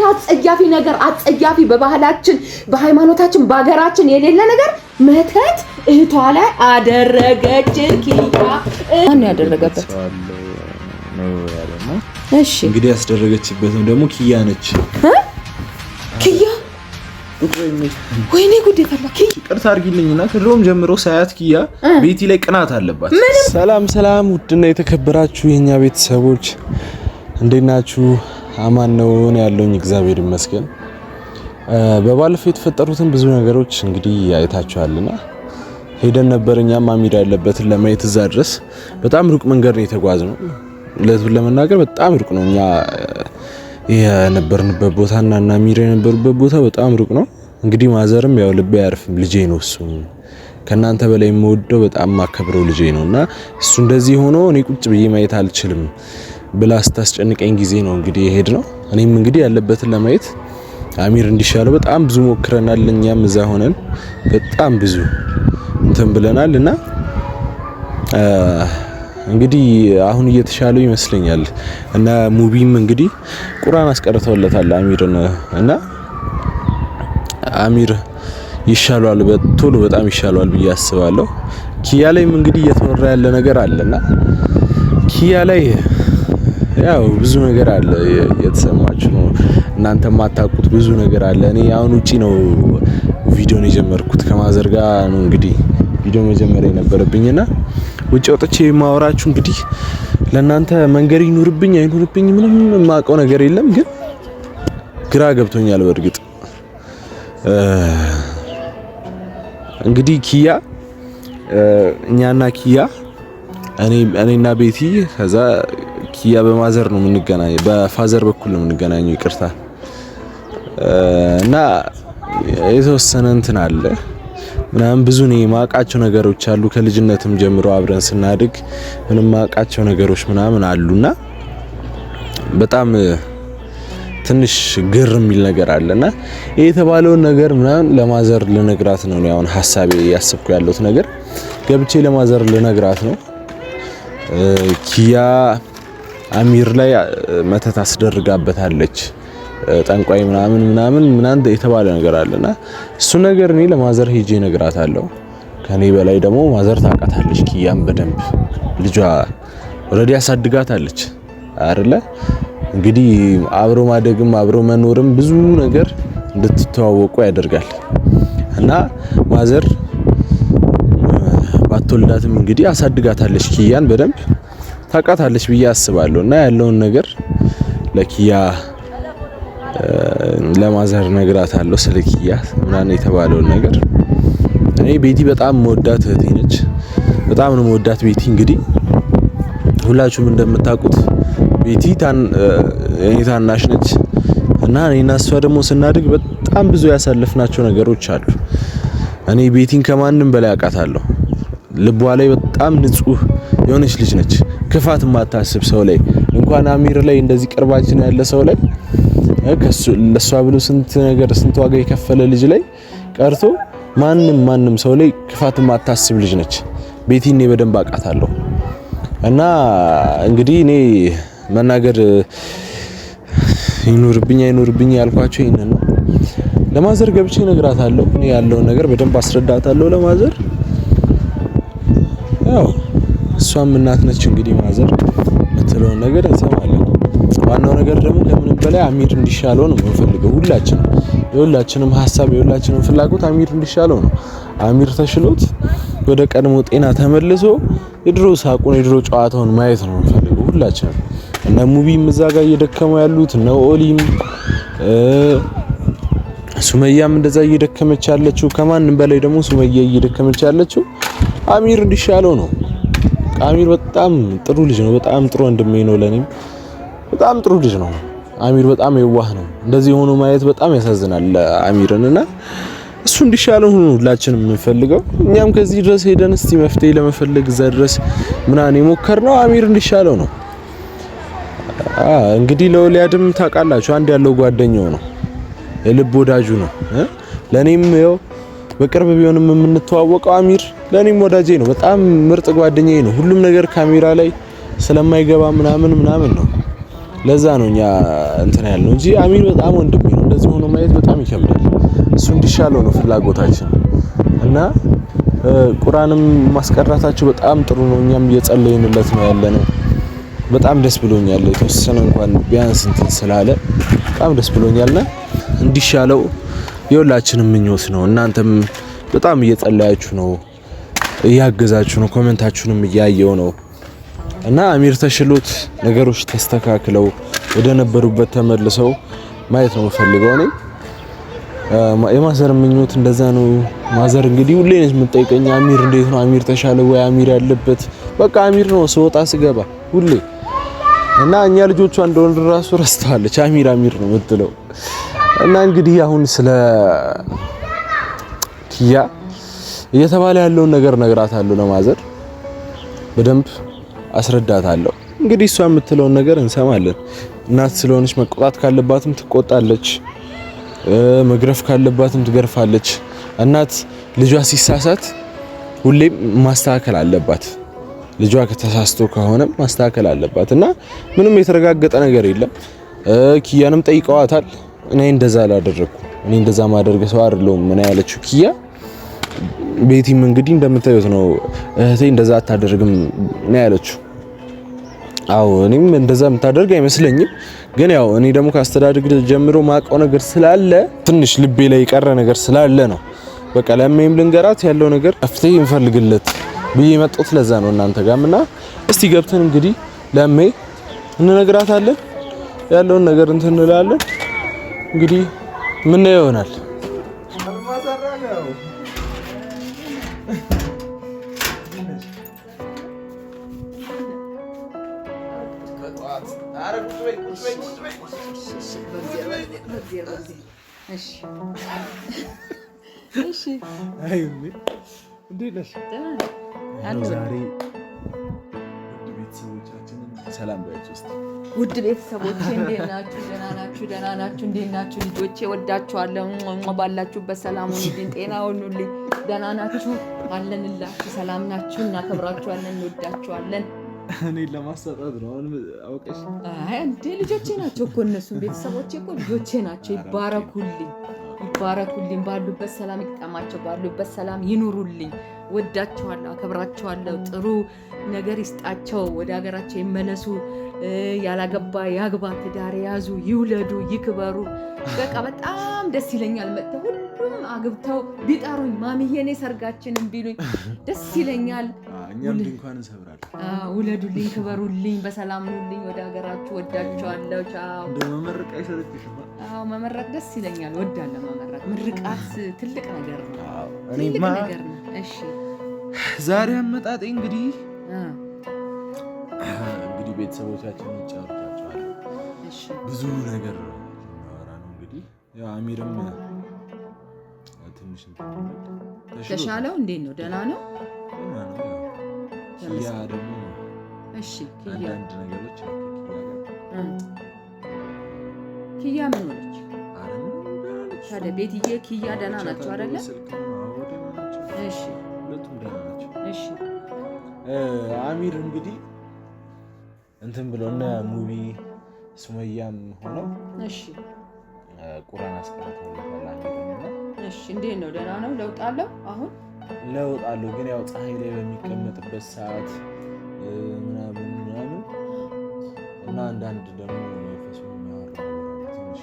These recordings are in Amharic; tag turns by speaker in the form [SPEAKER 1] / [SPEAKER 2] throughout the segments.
[SPEAKER 1] አጸያፊ ነገር አጸያፊ በባህላችን በሃይማኖታችን በአገራችን የሌለ ነገር መተት እህቷ ላይ አደረገች። ኪያ ማን ያደረገበት
[SPEAKER 2] ነው ያለና
[SPEAKER 1] እሺ
[SPEAKER 2] እንግዲህ ያስደረገችበትም ደግሞ ኪያ ነች።
[SPEAKER 1] ኪያ ወይኔ ጉድ ፈላ። ኪያ
[SPEAKER 2] ቅርታ አድርጊልኝና ከድሮም ጀምሮ ሳያት ኪያ ቤቲ ላይ ቅናት አለባት። ሰላም ውድና የተከበራችሁ የኛ ቤተሰቦች እንዴት ናችሁ? አማን ነው ያለውኝ እግዚአብሔር ይመስገን። በባለፈው የተፈጠሩትን ብዙ ነገሮች እንግዲህ አይታችኋልና ሄደን ነበር እኛም አሚር ያለበትን ለማየት እዛ ድረስ በጣም ሩቅ መንገድ ነው የተጓዝነው። ለመናገር በጣም ሩቅ ነው። እኛ የነበርንበት ቦታና እና አሚር የነበሩበት ቦታ በጣም ሩቅ ነው። እንግዲህ ማዘርም ያው ልቤ ያርፍም ልጄ ነው እሱ ከናንተ በላይ የምወደው በጣም ማከብረው ልጄ ነውና እሱ እንደዚህ ሆኖ እኔ ቁጭ ብዬ ማየት አልችልም ብላ ስታስጨንቀኝ ጊዜ ነው እንግዲህ ሄድ ነው። እኔም እንግዲህ ያለበትን ለማየት አሚር እንዲሻለው በጣም ብዙ ሞክረናል። እኛም እዛ ሆነን በጣም ብዙ እንትን ብለናልና እንግዲህ አሁን እየተሻለው ይመስለኛል። እና ሙቢም እንግዲህ ቁርአን አስቀርተውለታል አሚርን እና አሚር ይሻላል በቶሎ በጣም ይሻላል ብዬ አስባለሁ። ኪያ ላይም እንግዲህ እየተወራ ያለ ነገር አለና ኪያ ላይ ያው ብዙ ነገር አለ እየተሰማችሁ ነው። እናንተ ማታውቁት ብዙ ነገር አለ። እኔ አሁን ውጪ ነው ቪዲዮን የጀመርኩት ከማዘር ጋር ነው እንግዲህ ቪዲዮ መጀመሪያ የነበረብኝና ውጪ ወጥቼ ማወራችሁ እንግዲህ ለእናንተ መንገር ይኑርብኝ አይኑርብኝ ምንም የማውቀው ነገር የለም። ግን ግራ ገብቶኛል በእርግጥ እንግዲህ ኪያ እኛና ኪያ እኔና ቤቲ ከዛ ኪያ በማዘር ነው የምንገናኘው፣ በፋዘር በኩል ነው የምንገናኘው ይቅርታ። እና የተወሰነ እንትን አለ ምናምን ብዙ ነው ማቃቸው ነገሮች አሉ። ከልጅነትም ጀምሮ አብረን ስናድግ ምንም ማቃቸው ነገሮች ምናምን አሉና በጣም ትንሽ ግር የሚል ነገር አለና ይሄ የተባለውን ነገር ምናምን ለማዘር ልነግራት ነው አሁን ሐሳቤ ያስብኩ ያለሁት ነገር ገብቼ ለማዘር ልነግራት ነው። ኪያ አሚር ላይ መተት አስደርጋበታለች ጠንቋይ ምናምን የተባለ ነገር አለና እሱ ነገር እኔ ለማዘር ሄጄ እነግራታለሁ። ከኔ በላይ ደግሞ ማዘር ታውቃታለች ኪያም በደንብ ልጇ ኦሬዲ ያሳድጋታለች አይደለ? እንግዲህ አብሮ ማደግም አብሮ መኖርም ብዙ ነገር እንድትተዋወቁ ያደርጋል እና ማዘር ባትወልዳትም እንግዲህ አሳድጋታለች ኪያን በደንብ ታውቃታለች ብዬ አስባለሁ። እና ያለውን ነገር ለኪያ ለማዘር ነግራታለሁ ስለ ኪያ ምናምን የተባለውን ነገር። እኔ ቤቲ በጣም መወዳት እህቴ ነች፣ በጣም ነው መወዳት ቤቲ። እንግዲህ ሁላችሁም እንደምታውቁት ቤቲ የኔ ታናሽ ነች እና እኔና እሷ ደግሞ ስናድግ በጣም ብዙ ያሳለፍናቸው ነገሮች አሉ። እኔ ቤቲን ከማንም በላይ አውቃታለሁ። ልቧ ላይ በጣም ንጹህ የሆነች ልጅ ነች፣ ክፋት ማታስብ ሰው ላይ እንኳን አሚር ላይ እንደዚህ ቅርባችን ያለ ሰው ላይ ለሷ ብሎ ስንት ዋጋ የከፈለ ልጅ ላይ ቀርቶ ማንም ሰው ላይ ክፋት ማታስብ ልጅ ነች ቤቲ። እኔ በደንብ አውቃታለሁ እና እንግዲህ እኔ መናገር ይኑርብኝ አይኑርብኝ ያልኳቸው ይሄንን ነው። ለማዘር ገብቼ እነግራታለሁ። እኔ ያለውን ነገር በደንብ አስረዳታለሁ ለማዘር። ያው እሷም እናት ነች እንግዲህ ማዘር የምትለውን ነገር እንሰማለን። ዋናው ነገር ደግሞ ከምንም በላይ አሚር እንዲሻለው ነው የምንፈልገው የሁላችንም ሀሳብ የሁላችንም ፍላጎት አሚር እንዲሻለው ነው። አሚር ተሽሎት ወደ ቀድሞ ጤና ተመልሶ የድሮ ሳቁን የድሮ ጨዋታውን ማየት ነው የምንፈልገው ሁላችንም። እነ ሙቢም እዛ ጋር እየደከሙ ያሉት እነ ኦሊም ሱመያም እንደዛ እየደከመች ያለችው ከማንም በላይ ደግሞ ሱመያ እየደከመች ያለችው አሚር እንዲሻለው ነው። አሚር በጣም ጥሩ ልጅ ነው፣ በጣም ጥሩ ወንድሜ ነው ለኔም በጣም ጥሩ ልጅ ነው። አሚር በጣም የዋህ ነው። እንደዚህ ሆኖ ማየት በጣም ያሳዝናል አሚርንና እሱ እንዲሻለው ነው ሁላችንም የምንፈልገው። እኛም ከዚህ ድረስ ሄደን እስቲ መፍትሄ ለመፈለግ እዛ ድረስ ምናምን የሞከርነው አሚር እንዲሻለው ነው። እንግዲህ ለወሊያድም ታውቃላችሁ አንድ ያለው ጓደኛው ነው፣ የልብ ወዳጁ ነው። ለኔም ያው በቅርብ ቢሆንም የምንተዋወቀው አሚር ለኔም ወዳጄ ነው፣ በጣም ምርጥ ጓደኛዬ ነው። ሁሉም ነገር ካሜራ ላይ ስለማይገባ ምናምን ነው ለዛ ነው እኛ እንትን ያልነው እንጂ አሚር በጣም ወንድሜ ነው። እንደዚህ ሆኖ ማየት በጣም ይከብዳል። እሱ እንዲሻለው ነው ፍላጎታችን እና ቁርአንም ማስቀራታቸው በጣም ጥሩ ነው። እኛም እየጸለይንለት ነው ያለነው። በጣም ደስ ብሎኛል። የተወሰነ እንኳን ቢያንስ እንትን ስላለ በጣም ደስ ብሎኛልና እንዲሻለው የሁላችንም ምኞት ነው። እናንተም በጣም እየጸለያችሁ ነው፣ እያገዛችሁ ነው፣ ኮሜንታችሁንም እያየው ነው እና አሚር ተሽሎት ነገሮች ተስተካክለው ወደ ነበሩበት ተመልሰው ማየት ነው የምፈልገው እኔ። የማዘር ምኞት እንደዛ ነው። ማዘር እንግዲህ ሁሌ ነው የምትጠይቀኝ አሚር እንዴት ነው? አሚር ተሻለ ወይ? አሚር ያለበት በቃ አሚር ነው ስወጣ ስገባ ሁሌ እና እኛ ልጆቿ እንደወልድ ራሱ ረስተዋለች። አሚር አሚር ነው የምትለው እና እንግዲህ አሁን ስለ ኪያ እየተባለ ያለውን ነገር ነግራታለሁ። ለማዘር በደንብ አስረዳታለሁ። እንግዲህ እሷ የምትለውን ነገር እንሰማለን። እናት ስለሆነች መቆጣት ካለባትም ትቆጣለች፣ መግረፍ ካለባትም ትገርፋለች። እናት ልጇ ሲሳሳት ሁሌም ማስተካከል አለባት። ልጇ ከተሳስቶ ከሆነ ማስተካከል አለባት እና ምንም የተረጋገጠ ነገር የለም። ኪያንም ጠይቀዋታል። እኔ እንደዛ አላደረኩም፣ እኔ እንደዛ ማደርግ ሰው አይደለሁም ምን ያለችው ኪያ። ቤቲም እንግዲህ እንደምታዩት ነው እህቴ እንደዛ አታደርግም ነው ያለችው። አዎ እኔም እንደዛ የምታደርግ አይመስለኝም። ግን ያው እኔ ደግሞ ካስተዳደግ ጀምሮ ማቀው ነገር ስላለ ትንሽ ልቤ ላይ የቀረ ነገር ስላለ ነው በቃ ለምን ልንገራት ያለው ነገር መፍትሄ እንፈልግለት ብዬ መጣሁት። ለዛ ነው እናንተ ጋርና እስቲ ገብተን እንግዲህ ለምን እንነግራታለን ያለውን ነገር እንትን እንላለን። እንግዲህ ምን ይሆናል ሰላም ባይችሁ እስቲ
[SPEAKER 1] ውድ ቤተሰቦቼ እንዴት ናችሁ? ደህና ናችሁ? ደህና ናችሁ? እንዴት ናችሁ? ልጆቼ ወዳችኋለሁ። ባላችሁበት ሰላም ሁኑልኝ፣ ጤና ሁኑልኝ። ደህና ናችሁ? አለንላችሁ። ሰላም ናችሁ? እናከብራችኋለን፣ እንወዳችኋለን።
[SPEAKER 2] እኔ ለማሳጣት ነው አሁን አውቀሽ።
[SPEAKER 1] አይ እንዴ ልጆቼ ናቸው እኮ እነሱም ቤተሰቦቼ እኮ ልጆቼ ናቸው። ይባረኩልኝ፣ ይባረኩልኝ። ባሉበት ሰላም ይቅጠማቸው፣ ባሉበት ሰላም ይኑሩልኝ። ወዳችኋለሁ፣ አከብራችኋለሁ። ጥሩ ነገር ይስጣቸው፣ ወደ ሀገራቸው ይመለሱ። ያላገባ ያግባ፣ ትዳር ያዙ፣ ይውለዱ፣ ይክበሩ። በቃ በጣም ደስ ይለኛል። መጥተው ሁሉም አግብተው ቢጠሩኝ ማሚዬ እኔ ሰርጋችንን ቢሉኝ ደስ ይለኛል።
[SPEAKER 2] እኛም ድንኳን እንሰብራለን።
[SPEAKER 1] ውለዱልኝ፣ ክበሩልኝ፣ በሰላም ሁኑልኝ። ወደ ሀገራችሁ ወዳችኋለሁ። ቻው።
[SPEAKER 2] መመረቅ አይሰለችሽም?
[SPEAKER 1] አዎ መመረቅ ደስ ይለኛል። ወዳለሁ መመረቅ። ምርቃት ትልቅ ነገር ነው።
[SPEAKER 2] ትልቅ
[SPEAKER 1] ነገር ነው። እሺ
[SPEAKER 2] ዛሬ አመጣጤ እንግዲህ ቤተሰቦቻችን ይጫወታቸዋል።
[SPEAKER 1] እሺ
[SPEAKER 2] ብዙ ነገር እናወራ ነው እንግዲህ ያው አሚርም ትንሽ
[SPEAKER 1] ተሻለው። እንዴት ነው? ደህና ነው?
[SPEAKER 2] ኪያ ደግሞ
[SPEAKER 1] እሺ ኪያ
[SPEAKER 2] አንድ ነገሮች
[SPEAKER 1] ኪያ ምን ሆነች? ታዲያ ቤትዬ ኪያ ደህና ናቸው አይደለ? እሺ
[SPEAKER 2] ሁለቱም ደህና ናቸው።
[SPEAKER 1] እሺ
[SPEAKER 2] አሚር እንግዲህ እንትን ብሎ እና ሙቪ ሱመያም ሆነው
[SPEAKER 1] እሺ
[SPEAKER 2] ቁርአን አስቀርተውልታል አሚርና
[SPEAKER 1] እሺ እንዴት ነው? ደህና ነው? ለውጥ አለው? አሁን
[SPEAKER 2] ለውጥ አለው፣ ግን ያው ፀሐይ ላይ በሚቀመጥበት ሰዓት ምናምን እና አንዳንድ ደግሞ መንፈሱ የሚያወራው ትንሽ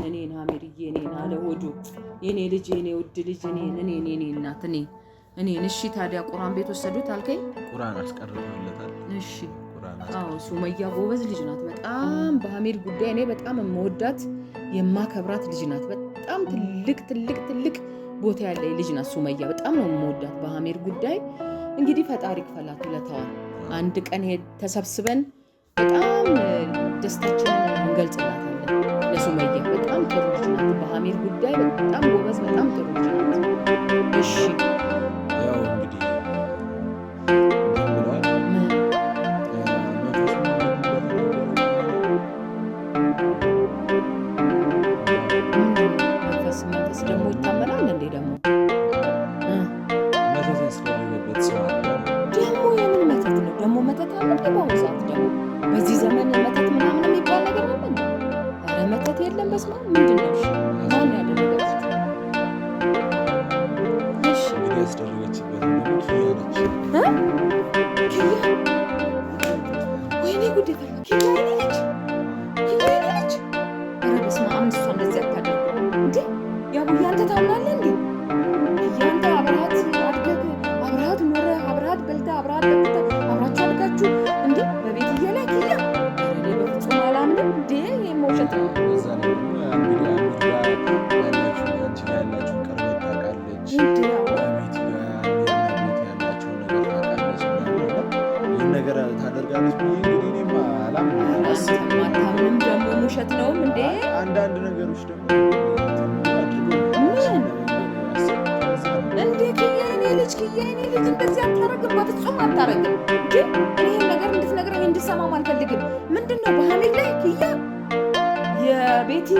[SPEAKER 2] እኔን አሚርዬ እኔን አለ ወዱ የኔ ልጅ የኔ ውድ ልጅ እኔን እናት እኔን እሺ። ታዲያ ቁርአን ቤት ወሰዱት አልከኝ? ቁርአን አስቀርተውለታል።
[SPEAKER 1] እሺ አዎ ሱመያ ጎበዝ ልጅ ናት በጣም በአሚር ጉዳይ እኔ በጣም የምወዳት የማከብራት ልጅ ናት። በጣም ትልቅ ቦታ ያለ ልጅ ናት ሱመያ። በጣም ነው የምወዳት በአሚር ጉዳይ። እንግዲህ ፈጣሪ ክፈላት ውለታዋን። አንድ ቀን ተሰብስበን በጣም ደስታችንን እንገልጽላታለን ለሱመያ። በጣም ጥሩ ልጅ ናት በአሚር ጉዳይ በጣም ጎበዝ፣ በጣም ጥሩ ልጅ ናት። እሺ
[SPEAKER 2] ያው እንግዲህ መንፈስ ደግሞ ይታመናል እንዴ? ደግሞ
[SPEAKER 1] ነው? በዚህ ዘመን መተት ምናምን የሚባል ነገር አለ እንዴ? ኧረ መተት የለም። በስመ አብ ምንድን ነው? እሺ ማን ያደረገበት? እሺ
[SPEAKER 2] ያስደረገችበት ነው ኪያ ነች።
[SPEAKER 1] ኪያ ወይኔ ጉድ ፈላ። ኪያ ነች። ኪያ ነች። ኧረ በስመ አብ እሷ እንደዚህ አታደርግም እንዴ? ያቡዬ አንተ ታምናለህ እንዴ? ኪያ አንተ አብረሃት አድገህ አብረሃት ኖረህ አብረሃት በልተህ አብረሃት ጠጥተህ አብራችሁ አድጋችሁ እንዴ በቤት እያለ ኪያ እኔ በፍጹም አላምንም እንዴ። ይሄ ውሸት ነው።
[SPEAKER 2] በዛ ላይ ደግሞ ያላችሁ ቀርበት ታውቃለች። ነገር ታደርጋለች ብዬ እንግዲህ እኔማ
[SPEAKER 1] አላምንም። ደግሞ ውሸት ነውም እንዴ?
[SPEAKER 2] አንዳንድ ነገሮች ደግሞ
[SPEAKER 1] እንዴ ኪያ የኔ ልጅ እንደዚህ አታረግም፣ በፍጹም አታረግም። ግን እኔ ይሄን ነገር እንድትነግረኝ እንድሰማም አልፈልግም። ምንድን ነው በሐሜት ላይ ኪያ የቤቲ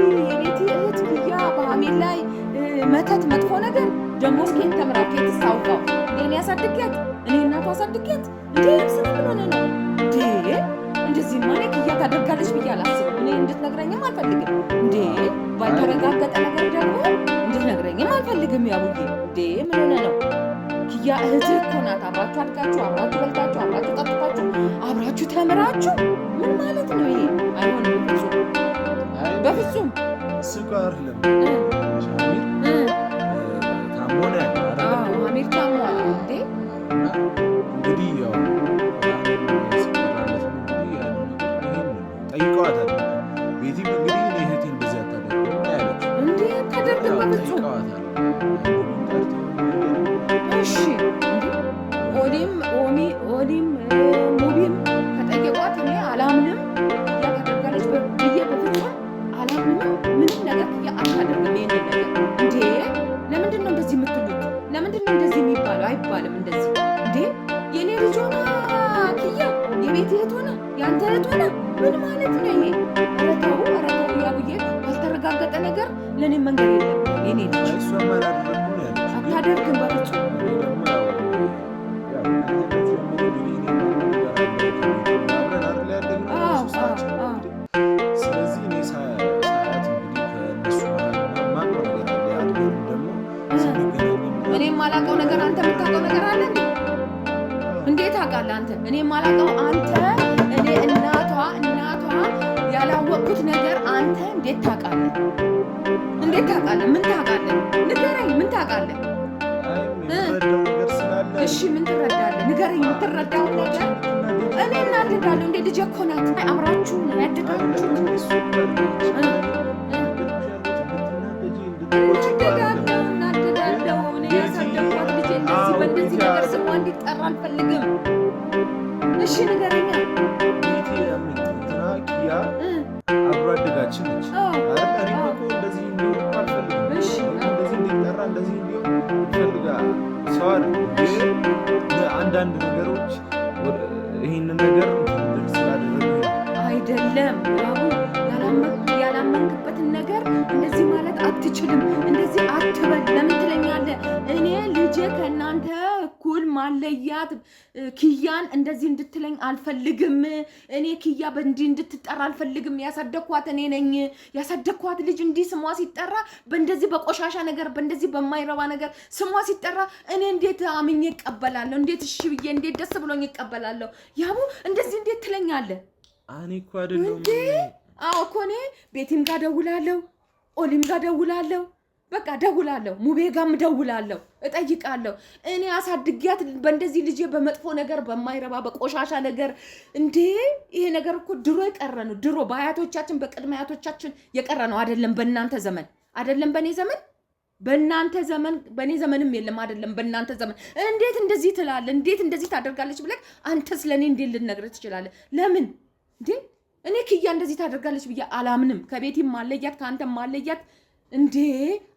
[SPEAKER 1] እህት ኪያ በሐሜት ላይ መተት መጥፎ ነገር ደግሞ እስኪን ተምራ ከየት ታውቃው? እኔ ያሳድጊያት እኔ እናቷ አሳድጊያት እንዴ ስለምን ሆነ ነው እንዴ? እንደዚህ ማለት ኪያ ታደርጋለች ብዬ አላስብም። እኔ እንድትነግረኝም አልፈልግም። እንዴ ባልተረጋገጠ ነገር ደግሞ እንድትነግረኝም አልፈልግም። ያቡዬ እንዴ ምን ሆነ ነው? ኪያ እህትህ እኮ ናት። አብራችሁ አድጋችሁ አብራችሁ በልታችሁ አብራችሁ ጠጥታችሁ አብራችሁ ተምራችሁ ምን ማለት ነው ይሄ? አይሆንም በፍጹም
[SPEAKER 2] እሱ ጋር አይደለም ታሞነ
[SPEAKER 1] አሚር ታሟል እንዴ?
[SPEAKER 2] እንግዲህ ያው ጠይቀዋታል። ቤቲ እንግዲህ እኔ እህቴን እንደዚህ አታደርግም ያለች
[SPEAKER 1] እንዴ? ታደርግም በፍጹም እሺ ኦሊም ሙቢም ከጠየቋት እኔ አላምንም ያደርጋለች ብዬ በፍጹም አላምንም። ምንም ነገር አታደርግም። ይሄንን ነገር እንዴ ለምንድን ነው እንደዚህ የምትሉት? ለምንድን ነው እንደዚህ የሚባለው? አይባልም እንደዚህ እንዴ። የኔ ልጅ ሆና ኪያ የቤት እህት ሆና ያንተ እህት ሆና ምን ማለት ነው ይሄ? ኧረ ተው ያቡዬ፣ ባልተረጋገጠ ነገር ለእኔ መንገድ የለብንም። የኔ ልጅ አታደርግም በፍጹም እኔ የማላውቀው ነገር አንተ የምታውቀው ነገር አለ እንዴ? እንዴት ታውቃለህ አንተ? እኔ የማላውቀው አንተ እኔ እናቷ ያላወቅኩት ነገር አንተ እንዴት ታውቃለህ? እንዴት ታውቃለህ? ምን ታውቃለህ? ንገረኝ። ምን ታውቃለህ? እሺ ምን ትረዳለህ? ንገረኝ። የምትረዳውን ነገር እኔ እናድዳለሁ። እንዴ ልጄ እኮ ናት። አብራችሁ ያድጋችሁት እናድዳለሁ። እኔ ያሳደግኳት ልጄ እንደዚህ በእንደዚህ ነገር ስሟ እንዲጠራ አልፈልግም። እሺ ንገረኛ።
[SPEAKER 2] ኪያ አብሮ አደጋችን ነች። እንደዚህ እንዲሆን አልፈልግም። እንደዚህ እንዲጠራ እንደዚህ እንዲሆን ፈልጋ ሰው አንዳንድ ነገሮች ይህንን ነገር ስላደረጉ አይደለም።
[SPEAKER 1] ያላመንክበትን ነገር እንደዚህ ማለት አትችልም። እንደዚህ አትበል። ለምን ትለኛለህ? እኔ ልጄ ከእናንተ እኩል ማለያት ኪያን እንደዚህ እንድትለኝ አልፈልግም። እኔ ኪያ በእንዲህ እንድትጠራ አልፈልግም። ያሳደግኳት እኔ ነኝ። ያሳደግኳት ልጅ እንዲህ ስሟ ሲጠራ በእንደዚህ በቆሻሻ ነገር በእንደዚህ በማይረባ ነገር ስሟ ሲጠራ እኔ እንዴት አምኜ እቀበላለሁ? እንዴት እሺ ብዬ እንዴት ደስ ብሎኝ እቀበላለሁ? ያቡ እንደዚህ እንዴት ትለኛለህ?
[SPEAKER 2] እኔ እኮ አይደለም
[SPEAKER 1] እንዴ? አዎ እኮ እኔ ቤቲም ጋር ደውላለሁ፣ ኦሊም ጋር ደውላለሁ፣ በቃ ደውላለሁ፣ ሙቤ ጋርም ደውላለሁ፣ እጠይቃለሁ። እኔ አሳድጊያት በእንደዚህ ልጄ በመጥፎ ነገር በማይረባ በቆሻሻ ነገር እንዴ! ይሄ ነገር እኮ ድሮ የቀረ ነው። ድሮ በአያቶቻችን በቅድመ አያቶቻችን የቀረ ነው። አይደለም በእናንተ ዘመን፣ አይደለም በእኔ ዘመን፣ በእናንተ ዘመን፣ በእኔ ዘመንም የለም። አይደለም በእናንተ ዘመን። እንዴት እንደዚህ ትላለህ? እንዴት እንደዚህ ታደርጋለች ብለህ አንተስ ለእኔ እንዴት ልትነግረኝ ትችላለህ? ለምን እንዴ? እኔ ኪያ እንደዚህ ታደርጋለች ብዬ አላምንም። ከቤቴም ማለያት ከአንተም ማለያት እንዴ!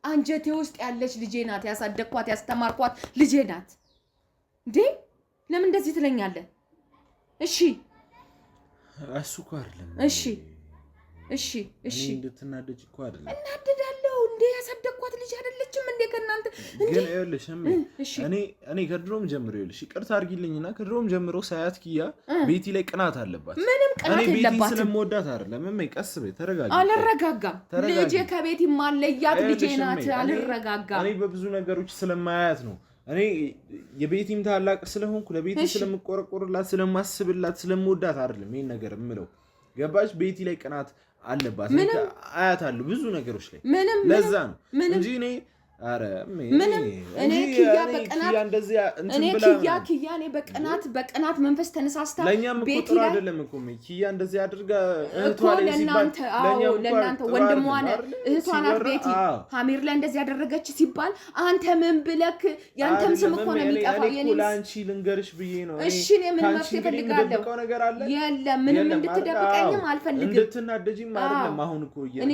[SPEAKER 1] አንጀቴ ውስጥ ያለች ልጄ ናት። ያሳደግኳት ያስተማርኳት ልጄ ናት። እንዴ ለምን እንደዚህ ትለኛለህ? እሺ እሺ እንድትናደጅ እኮ አይደለም። እናደዳለሁ። እንዴ ያሳደግኳት ልጅ አይደለችም እንዴ ከናንተ እንዴ?
[SPEAKER 2] ግን ይኸውልሽ እኔ ከድሮም ጀምሮ ይኸውልሽ ይቅርታ አድርጊልኝና ከድሮም ጀምሮ ሳያት ኪያ ቤቲ ላይ ቅናት አለባት።
[SPEAKER 1] ምንም ቅናት የለባትም።
[SPEAKER 2] ቤቲ ስለምወዳት አይደለም። ቀስ በይ ተረጋጊ።
[SPEAKER 1] አልረጋጋም። ልጄ ከቤቲ ማለያት ልጄ ናት። አልረጋጋም።
[SPEAKER 2] እኔ በብዙ ነገሮች ስለማያት ነው። እኔ የቤቲም ታላቅ ስለሆንኩ ለቤቲ ስለምቆረቆርላት ስለማስብላት ስለምወዳት አይደለም ይሄን ነገር እምለው። ገባሽ? ቤቲ ላይ ቅናት አለባት። አያታለሁ ብዙ ነገሮች ላይ ለዛ ነው እንጂ እኔ አረ
[SPEAKER 1] እኔ ኪያ በቅናት መንፈስ ተነሳስታ
[SPEAKER 2] ቤቲ ላይ አይደለም እኮ ኪያ እንደዚህ አድርጋ እህቷ ላይ
[SPEAKER 1] ለእናንተ ወንድሟ እህቷን ቤቲ ሀሚር ላይ እንደዚህ ያደረገች ሲባል አንተ ምን ብለክ ያንተም ስም እኮ ነው የሚጠፋው። የኔ
[SPEAKER 2] ላንቺ ልንገርሽ ብዬ ነው።
[SPEAKER 1] እሺ እኔ ምን መፍትሄ እፈልጋለሁ? የለም ምንም እንድትደብቀኝም አልፈልግም።
[SPEAKER 2] እንድትናደጂም አይደለም አሁን እኮ
[SPEAKER 1] እኔ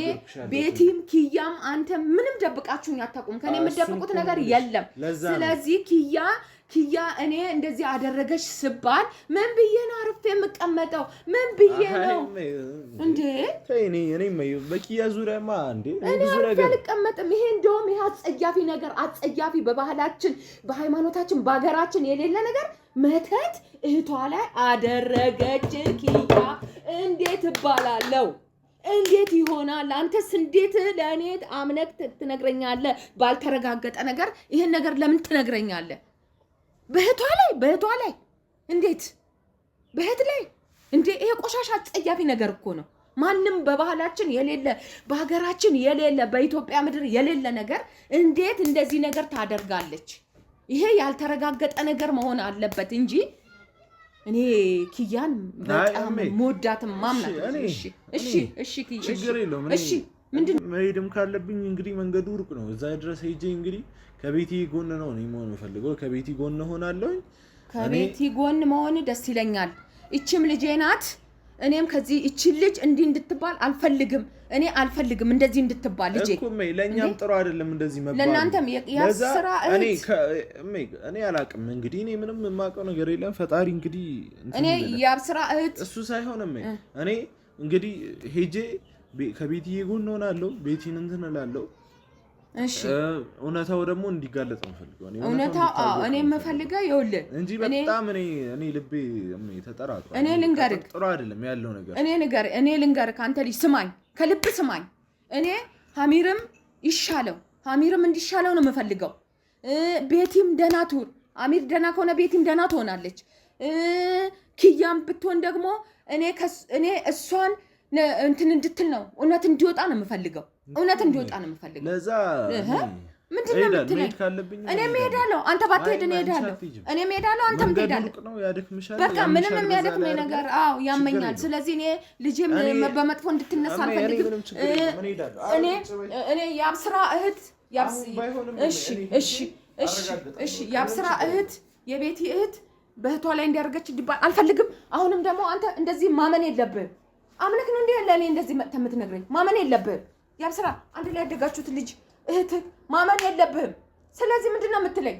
[SPEAKER 1] ቤቲም ኪያም አንተ ምንም ደብቃችሁኝ አታውቁም። ከኔ የምትደብቁት ነገር የለም። ስለዚህ ኪያ እኔ እንደዚህ አደረገች ስባል ምን ብዬ ነው አርፌ የምቀመጠው? ምን ብዬ ነው እንዴ?
[SPEAKER 2] እኔ በኪያ ዙሪያማ እንዴ
[SPEAKER 1] እኔ አርፌ አልቀመጥም። ይሄ እንደውም ይሄ አጸያፊ በባህላችን፣ በሃይማኖታችን፣ በሀገራችን የሌለ ነገር መተት እህቷ ላይ አደረገች ኪያ እንዴት እባላለሁ? እንዴት ይሆናል? አንተስ እንዴት ለእኔ አምነክ ትነግረኛለህ? ባልተረጋገጠ ነገር ይሄን ነገር ለምን ትነግረኛለህ? በእህቷ ላይ እንዴት በእህት ላይ እንዴ? ይሄ ቆሻሻ አጸያፊ ነገር እኮ ነው። ማንም በባህላችን የሌለ በሀገራችን የሌለ በኢትዮጵያ ምድር የሌለ ነገር እንዴት እንደዚህ ነገር ታደርጋለች? ይሄ ያልተረጋገጠ ነገር መሆን አለበት እንጂ እኔ ኪያን በጣም ሞዳትም ማምናት። እሺ
[SPEAKER 2] ችግር የለውም። ምንድነው መሄድም ካለብኝ እንግዲህ መንገዱ ሩቅ ነው። እዛ ድረስ ሄጄ እንግዲህ ከቤቲ ጎን ነው እኔ መሆን ፈልገው ከቤቲ ጎን ሆናለሁ።
[SPEAKER 1] ከቤቲ ጎን መሆን ደስ ይለኛል። እቺም ልጄ ናት። እኔም ከዚህ እቺ ልጅ እንዲህ እንድትባል አልፈልግም። እኔ አልፈልግም እንደዚህ እንድትባል ልጄ
[SPEAKER 2] እኮ ለኛም ጥሩ አይደለም እንደዚህ መባል።
[SPEAKER 1] ለናንተም ያስራ
[SPEAKER 2] እኔ አላቅም እንግዲህ እኔ ምንም የማውቀው ነገር የለም። ፈጣሪ እንግዲህ
[SPEAKER 1] እኔ ያብስራ እህት
[SPEAKER 2] እሱ ሳይሆን እኔ እንግዲህ ሄጄ ከቤቲ ጎን ሆናለሁ። ቤቲን እንትን እላለሁ። እሺ እውነታው ደግሞ እንዲጋለጥ ነው ፈልገው።
[SPEAKER 1] እኔ የምፈልገው ይኸውልህ
[SPEAKER 2] እንጂ በጣም እኔ ልቤ ተጠራጥሯል።
[SPEAKER 1] እኔ ልንገርህ
[SPEAKER 2] ጥሩ አይደለም ያለው ነገር።
[SPEAKER 1] እኔ ልንገርህ አንተ ልጅ ስማኝ፣ ከልብ ስማኝ። እኔ ሀሚርም እንዲሻለው ነው የምፈልገው። ቤቲም ደህና ትሁን። ሀሚር ደህና ከሆነ ቤቲም ደህና ትሆናለች። ኪያም ብትሆን ደግሞ እኔ እሷን እንትን እንድትል ነው እውነት እንዲወጣ ነው የምፈልገው። ለዛ ምንድነው የምትለኝ? እኔም እሄዳለሁ። አንተ ባትሄድ እኔ እሄዳለሁ። አንተም ትሄዳለህ። በቃ ምንም የሚያደክመኝ ነገር ያመኛል። ስለዚህ እኔ ልጄም በመጥፎ እንድትነሳ አልፈልግም። እኔ የአብስራ እህት የአብስራ እህት የቤቲ እህት በእህቷ ላይ እንዲያደርገች እንዲባል አልፈልግም። አሁንም ደግሞ አንተ እንደዚህ ማመን የለብህም። አምነክ ነው እንዴ ለኔ እንደዚህ መጥተህ የምትነግረኝ? ማመን የለብህም። ያብስራ አንድ ላይ ያደጋችሁት ልጅ እህት ማመን የለብህም። ስለዚህ ምንድነው የምትለኝ?